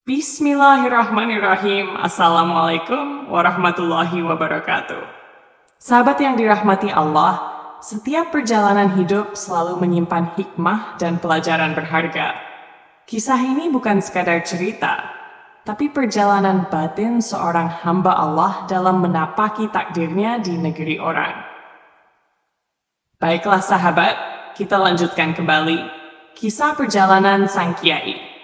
Bismillahirrahmanirrahim. Assalamualaikum warahmatullahi wabarakatuh. Sahabat yang dirahmati Allah, setiap perjalanan hidup selalu menyimpan hikmah dan pelajaran berharga. Kisah ini bukan sekadar cerita, tapi perjalanan batin seorang hamba Allah dalam menapaki takdirnya di negeri orang. Baiklah sahabat, kita lanjutkan kembali kisah perjalanan Sang Kiai.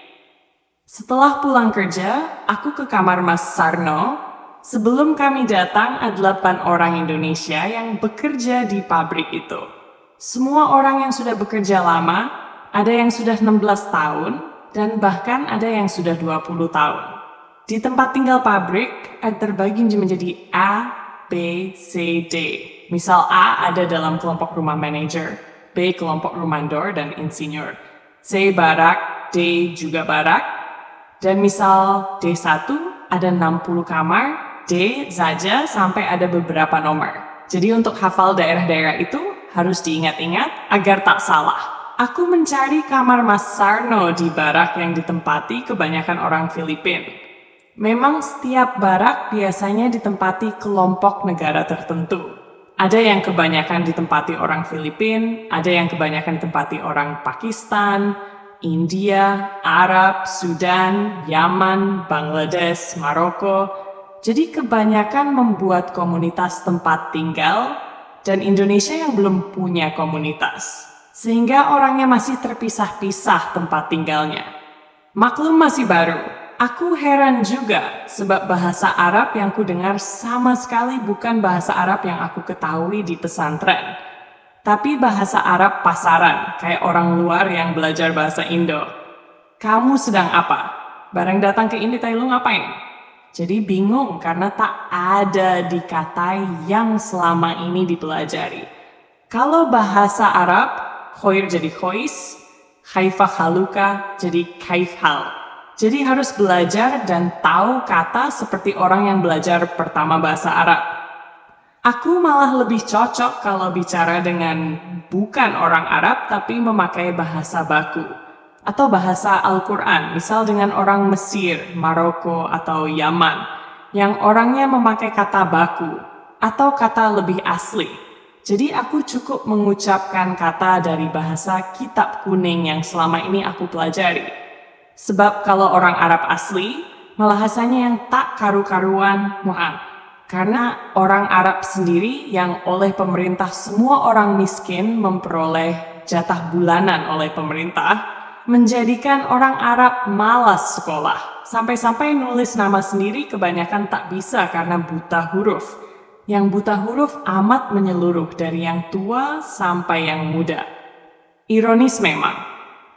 Setelah pulang kerja, aku ke kamar Mas Sarno. Sebelum kami datang, ada 8 orang Indonesia yang bekerja di pabrik itu. Semua orang yang sudah bekerja lama, ada yang sudah 16 tahun, dan bahkan ada yang sudah 20 tahun. Di tempat tinggal pabrik, terbagi menjadi A, B, C, D. Misal A ada dalam kelompok rumah manajer, B kelompok rumandor dan insinyur, C barak, D juga barak. Dan misal D1 ada 60 kamar, D saja sampai ada beberapa nomor. Jadi untuk hafal daerah-daerah itu harus diingat-ingat agar tak salah. Aku mencari kamar Mas Sarno di barak yang ditempati kebanyakan orang Filipina. Memang setiap barak biasanya ditempati kelompok negara tertentu. Ada yang kebanyakan ditempati orang Filipina, ada yang kebanyakan ditempati orang Pakistan, India, Arab, Sudan, Yaman, Bangladesh, Maroko. Jadi kebanyakan membuat komunitas tempat tinggal dan Indonesia yang belum punya komunitas. Sehingga orangnya masih terpisah-pisah tempat tinggalnya. Maklum masih baru. Aku heran juga sebab bahasa Arab yang ku dengar sama sekali bukan bahasa Arab yang aku ketahui di pesantren. Tapi bahasa Arab pasaran, kayak orang luar yang belajar bahasa Indo. Kamu sedang apa? Barang datang ke Indo, lu ngapain? Jadi bingung karena tak ada di kata yang selama ini dipelajari. Kalau bahasa Arab, khoir jadi khois, khaifah haluka jadi kaifhal. Jadi harus belajar dan tahu kata seperti orang yang belajar pertama bahasa Arab. Aku malah lebih cocok kalau bicara dengan bukan orang Arab tapi memakai bahasa baku atau bahasa Al-Quran, misal dengan orang Mesir, Maroko, atau Yaman yang orangnya memakai kata baku atau kata lebih asli. Jadi aku cukup mengucapkan kata dari bahasa kitab kuning yang selama ini aku pelajari. Sebab kalau orang Arab asli, bahasanya yang tak karu-karuan, karena orang Arab sendiri yang oleh pemerintah semua orang miskin memperoleh jatah bulanan oleh pemerintah, menjadikan orang Arab malas sekolah. Sampai-sampai nulis nama sendiri kebanyakan tak bisa karena buta huruf. Yang buta huruf amat menyeluruh dari yang tua sampai yang muda. Ironis memang,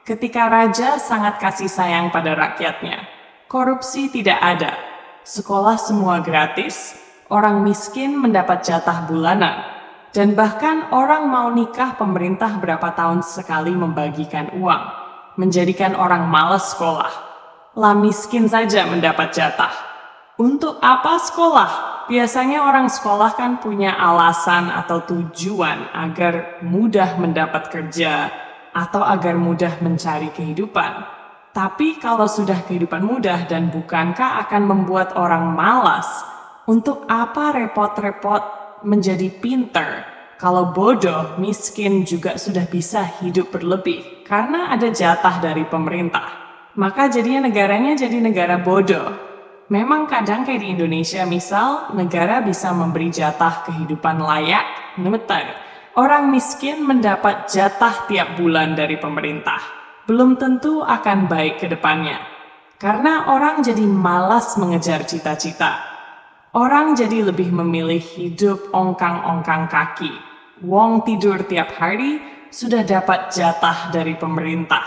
ketika raja sangat kasih sayang pada rakyatnya, korupsi tidak ada, sekolah semua gratis, orang miskin mendapat jatah bulanan, dan bahkan orang mau nikah pemerintah berapa tahun sekali membagikan uang, menjadikan orang malas sekolah. Lah miskin saja mendapat jatah. Untuk apa sekolah? Biasanya orang sekolah kan punya alasan atau tujuan agar mudah mendapat kerja atau agar mudah mencari kehidupan. Tapi kalau sudah kehidupan mudah dan bukankah akan membuat orang malas? Untuk apa repot-repot menjadi pinter? Kalau bodoh, miskin juga sudah bisa hidup berlebih karena ada jatah dari pemerintah. Maka jadinya negaranya jadi negara bodoh. Memang kadang kayak di Indonesia misal, negara bisa memberi jatah kehidupan layak, orang miskin mendapat jatah tiap bulan dari pemerintah. Belum tentu akan baik ke depannya. Karena orang jadi malas mengejar cita-cita. Orang jadi lebih memilih hidup ongkang-ongkang kaki. Wong tidur tiap hari sudah dapat jatah dari pemerintah.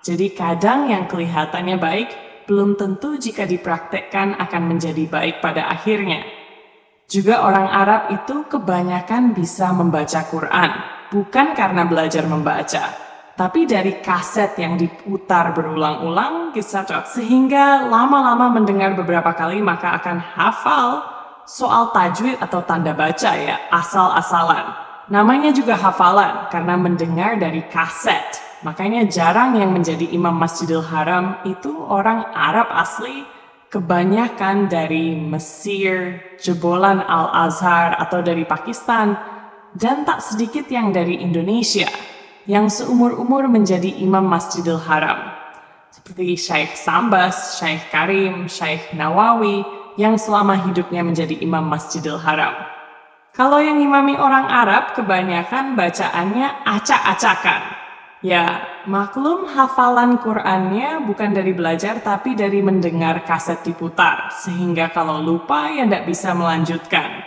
Jadi kadang yang kelihatannya baik, belum tentu jika dipraktekkan akan menjadi baik pada akhirnya. Juga orang Arab itu kebanyakan bisa membaca Quran, bukan karena belajar membaca, tapi dari kaset yang diputar berulang-ulang, sehingga lama-lama mendengar beberapa kali maka akan hafal soal tajwid atau tanda baca ya, asal-asalan. Namanya juga hafalan karena mendengar dari kaset. Makanya jarang yang menjadi imam Masjidil Haram itu orang Arab asli, kebanyakan dari Mesir, jebolan Al-Azhar atau dari Pakistan, dan tak sedikit yang dari Indonesia, yang seumur-umur menjadi imam Masjidil Haram. Seperti Syekh Sambas, Syekh Karim, Syekh Nawawi, yang selama hidupnya menjadi imam Masjidil Haram. Kalau yang imami orang Arab, kebanyakan bacaannya acak-acakan. Ya, maklum hafalan Qur'annya bukan dari belajar tapi dari mendengar kaset diputar, sehingga kalau lupa ya tidak bisa melanjutkan.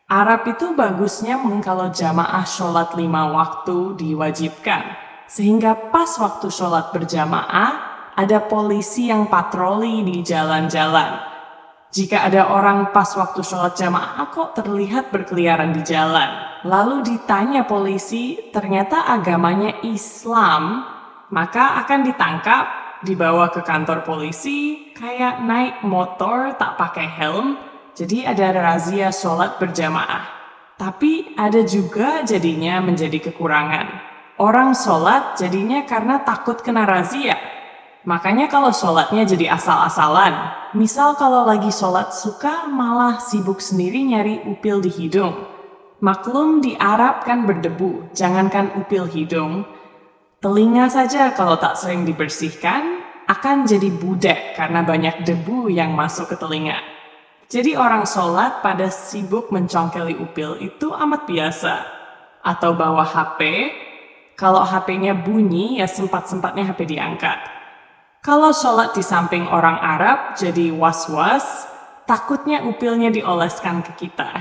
Arab itu bagusnya kalau jamaah sholat 5 waktu diwajibkan, sehingga pas waktu sholat berjamaah, ada polisi yang patroli di jalan-jalan. Jika ada orang pas waktu sholat jamaah kok terlihat berkeliaran di jalan, lalu ditanya polisi, ternyata agamanya Islam, maka akan ditangkap, dibawa ke kantor polisi, kayak naik motor tak pakai helm, jadi ada razia sholat berjamaah. Tapi ada juga jadinya menjadi kekurangan. Orang sholat jadinya karena takut kena razia. Makanya kalau sholatnya jadi asal-asalan, misal kalau lagi sholat suka malah sibuk sendiri nyari upil di hidung. Maklum di Arab kan berdebu, jangankan upil hidung. Telinga saja kalau tak sering dibersihkan, akan jadi budek karena banyak debu yang masuk ke telinga. Jadi orang sholat pada sibuk mencongkeli upil itu amat biasa. Atau bawa HP, kalau HP-nya bunyi ya sempat-sempatnya HP diangkat. Kalau sholat di samping orang Arab jadi was-was, takutnya upilnya dioleskan ke kita.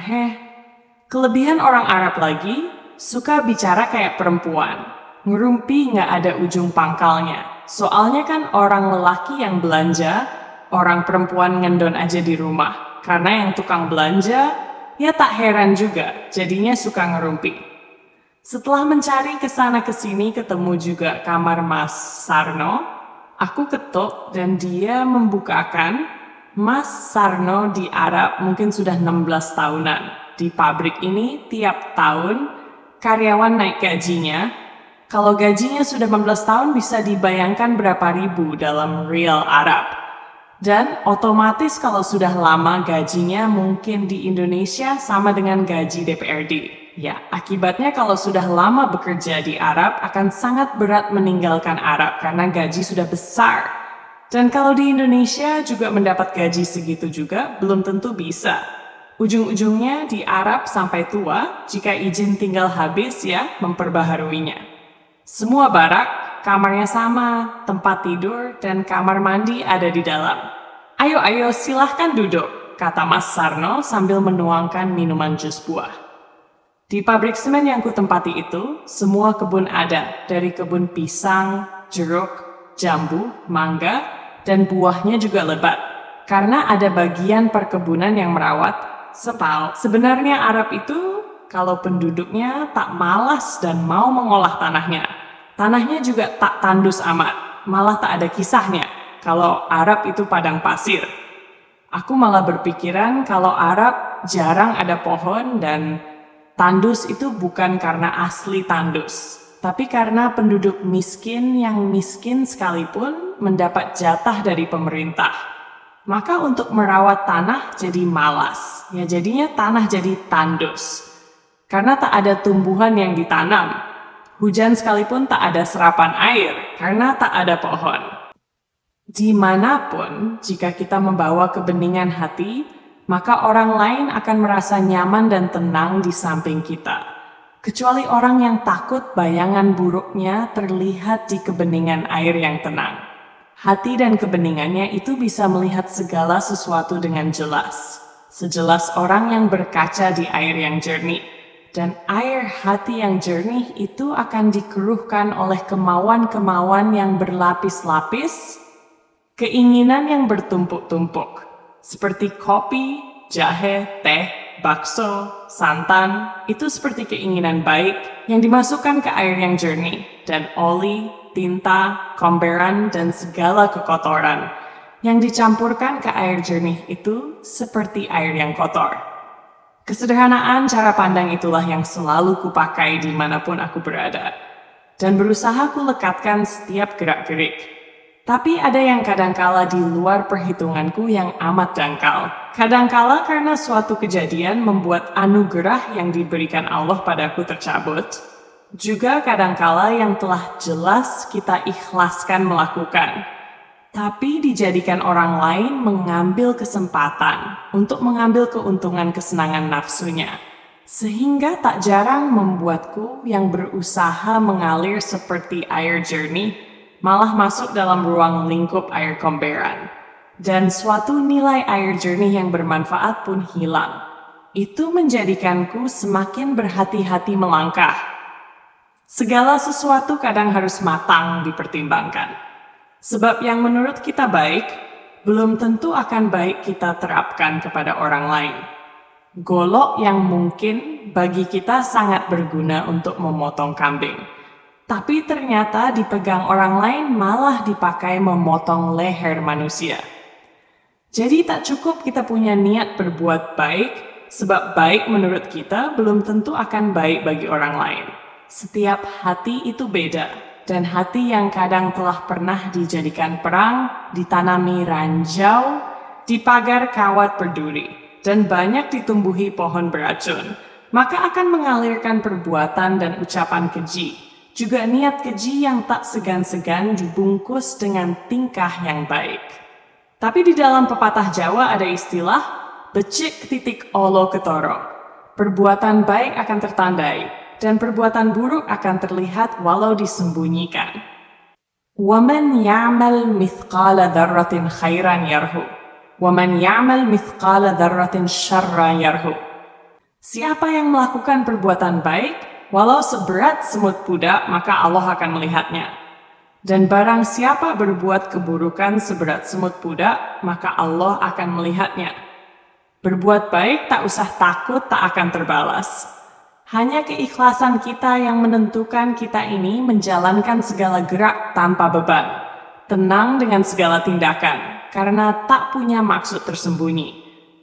Kelebihan orang Arab lagi, suka bicara kayak perempuan. Ngerumpi nggak ada ujung pangkalnya. Soalnya kan orang lelaki yang belanja, orang perempuan ngendon aja di rumah. Karena yang tukang belanja, ya tak heran juga, jadinya suka ngerumpi. Setelah mencari kesana kesini ketemu juga kamar Mas Sarno. Aku ketuk dan dia membukakan, Mas Sarno di Arab mungkin sudah 16 tahunan. Di pabrik ini tiap tahun karyawan naik gajinya. Kalau gajinya sudah 15 tahun bisa dibayangkan berapa ribu dalam real Arab. Dan otomatis kalau sudah lama gajinya mungkin di Indonesia sama dengan gaji DPRD. Ya, akibatnya kalau sudah lama bekerja di Arab akan sangat berat meninggalkan Arab karena gaji sudah besar. Dan kalau di Indonesia juga mendapat gaji segitu juga belum tentu bisa. Ujung-ujungnya di Arab sampai tua, jika izin tinggal habis ya memperbaharuinya. Semua barak, kamarnya sama, tempat tidur dan kamar mandi ada di dalam. Ayo silahkan duduk, kata Mas Sarno sambil menuangkan minuman jus buah. Di pabrik semen yang kutempati itu, semua kebun ada, dari kebun pisang, jeruk, jambu, mangga, dan buahnya juga lebat. Karena ada bagian perkebunan yang merawat, sebenarnya Arab itu, kalau penduduknya tak malas dan mau mengolah tanahnya. Tanahnya juga tak tandus amat, malah tak ada kisahnya, kalau Arab itu padang pasir. Aku malah berpikiran kalau Arab jarang ada pohon dan tandus itu bukan karena asli tandus, tapi karena penduduk miskin yang miskin sekalipun mendapat jatah dari pemerintah. Maka untuk merawat tanah jadi malas, ya jadinya tanah jadi tandus. Karena tak ada tumbuhan yang ditanam, hujan sekalipun tak ada serapan air karena tak ada pohon. Dimanapun jika kita membawa kebeningan hati, maka orang lain akan merasa nyaman dan tenang di samping kita. Kecuali orang yang takut bayangan buruknya terlihat di kebeningan air yang tenang. Hati dan kebeningannya itu bisa melihat segala sesuatu dengan jelas. Sejelas orang yang berkaca di air yang jernih. Dan air hati yang jernih itu akan dikeruhkan oleh kemauan-kemauan yang berlapis-lapis, keinginan yang bertumpuk-tumpuk. Seperti kopi, jahe, teh, bakso, santan, itu seperti keinginan baik yang dimasukkan ke air yang jernih, dan oli, tinta, komberan, dan segala kekotoran yang dicampurkan ke air jernih itu seperti air yang kotor. Kesederhanaan cara pandang itulah yang selalu kupakai dimanapun aku berada. dan berusaha kulekatkan setiap gerak-gerik. Tapi ada yang kadangkala di luar perhitunganku yang amat dangkal. Kadangkala karena suatu kejadian membuat anugerah yang diberikan Allah padaku tercabut. Juga kadangkala yang telah jelas kita ikhlaskan melakukan. Tapi dijadikan orang lain mengambil kesempatan untuk mengambil keuntungan kesenangan nafsunya. Sehingga tak jarang membuatku yang berusaha mengalir seperti air jernih, malah masuk dalam ruang lingkup air komberan. Dan suatu nilai air jernih yang bermanfaat pun hilang. Itu menjadikanku semakin berhati-hati melangkah. Segala sesuatu kadang harus matang dipertimbangkan. Sebab yang menurut kita baik, belum tentu akan baik kita terapkan kepada orang lain. Golok yang mungkin bagi kita sangat berguna untuk memotong kambing. Tapi ternyata dipegang orang lain malah dipakai memotong leher manusia. Jadi tak cukup kita punya niat berbuat baik, sebab baik menurut kita belum tentu akan baik bagi orang lain. Setiap hati itu beda. Dan hati yang kadang telah pernah dijadikan perang, ditanami ranjau, dipagar kawat berduri, dan banyak ditumbuhi pohon beracun, maka akan mengalirkan perbuatan dan ucapan keji, juga niat keji yang tak segan-segan dibungkus dengan tingkah yang baik. Tapi di dalam pepatah Jawa ada istilah, becik titik olo ketoro. Perbuatan baik akan tertandai, dan perbuatan buruk akan terlihat walau disembunyikan. وَمَنْ يَعْمَلْ مِثْقَالَ ذَرَّةٍ خَيْرًا يَرْهُ وَمَنْ يَعْمَلْ مِثْقَالَ ذَرَّةٍ شَرًّا يَرْهُ. Siapa yang melakukan perbuatan baik, walau seberat semut pudak, maka Allah akan melihatnya. Dan barang siapa berbuat keburukan seberat semut pudak, maka Allah akan melihatnya. Berbuat baik tak usah takut tak akan terbalas. Hanya keikhlasan kita yang menentukan kita ini menjalankan segala gerak tanpa beban, tenang dengan segala tindakan, karena tak punya maksud tersembunyi.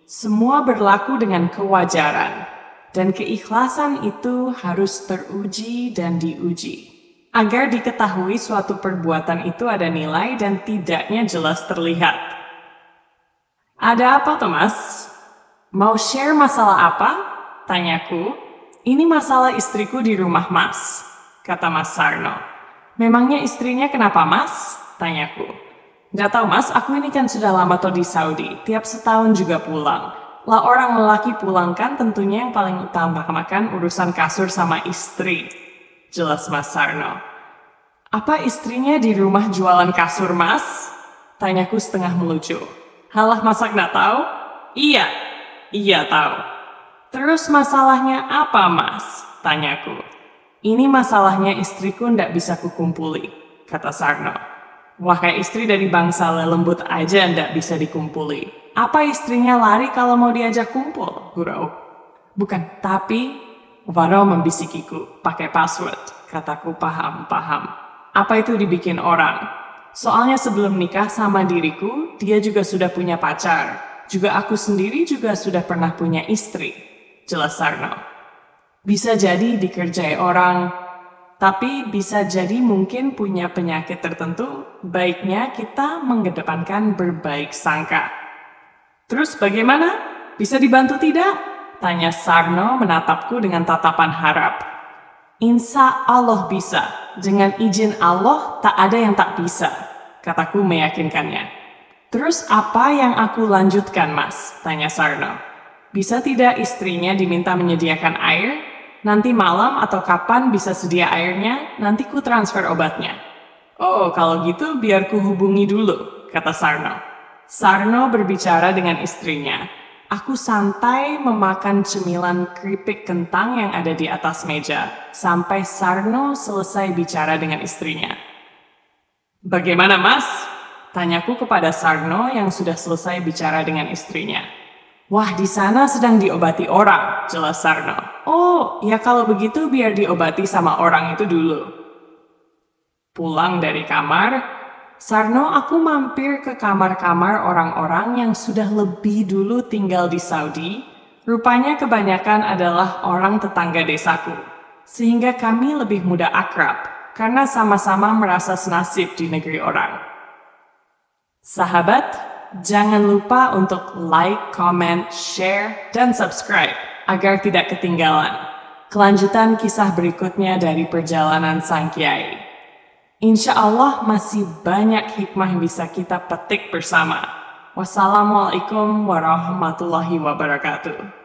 Semua berlaku dengan kewajaran, dan keikhlasan itu harus teruji dan diuji, agar diketahui suatu perbuatan itu ada nilai dan tidaknya jelas terlihat. Ada apa, Thomas? Mau share masalah apa? Tanyaku. Ini masalah istriku di rumah Mas, kata Mas Sarno. Memangnya istrinya kenapa Mas? Tanyaku. Gak tahu Mas, aku ini kan sudah lama tuh di Saudi, tiap setahun juga pulang. Lah orang lelaki pulang kan tentunya yang paling utama makan urusan kasur sama istri. Jelas Mas Sarno. Apa istrinya di rumah jualan kasur Mas? Tanyaku setengah melucu. Halah masa gak tahu? Iya tahu. Terus masalahnya apa Mas? Tanyaku. Ini masalahnya istriku ndak bisa kukumpuli, kata Sarno. Wah kayak istri dari bangsa lembut aja ndak bisa dikumpuli. Apa istrinya lari kalau mau diajak kumpul? Gurau. Bukan, tapi Varo membisikiku, pakai password. Kataku paham. Apa itu dibikin orang? Soalnya sebelum nikah sama diriku, dia juga sudah punya pacar. Juga aku sendiri juga sudah pernah punya istri. Jelas Sarno. Bisa jadi dikerjai orang, tapi bisa jadi mungkin punya penyakit tertentu, baiknya kita mengedepankan berbaik sangka. Terus bagaimana? Bisa dibantu tidak? Tanya Sarno menatapku dengan tatapan harap. Insya Allah bisa. Dengan izin Allah tak ada yang tak bisa, kataku meyakinkannya. Terus apa yang aku lanjutkan Mas? Tanya Sarno. Bisa tidak istrinya diminta menyediakan air? Nanti malam atau kapan bisa sedia airnya? Nanti ku transfer obatnya. Oh, kalau gitu biar ku hubungi dulu, kata Sarno. Sarno berbicara dengan istrinya. Aku santai memakan cemilan keripik kentang yang ada di atas meja, sampai Sarno selesai bicara dengan istrinya. Bagaimana Mas? Tanyaku kepada Sarno yang sudah selesai bicara dengan istrinya. Wah, di sana sedang diobati orang, jelas Sarno. Oh, ya kalau begitu biar diobati sama orang itu dulu. Pulang dari kamar, Sarno aku mampir ke kamar-kamar orang-orang yang sudah lebih dulu tinggal di Saudi. Rupanya kebanyakan adalah orang tetangga desaku, sehingga kami lebih mudah akrab. karena sama-sama merasa senasib di negeri orang. Sahabat, jangan lupa untuk like, comment, share, dan subscribe agar tidak ketinggalan kelanjutan kisah berikutnya dari perjalanan Sang Kiai. Insya Allah masih banyak hikmah yang bisa kita petik bersama. Wassalamualaikum warahmatullahi wabarakatuh.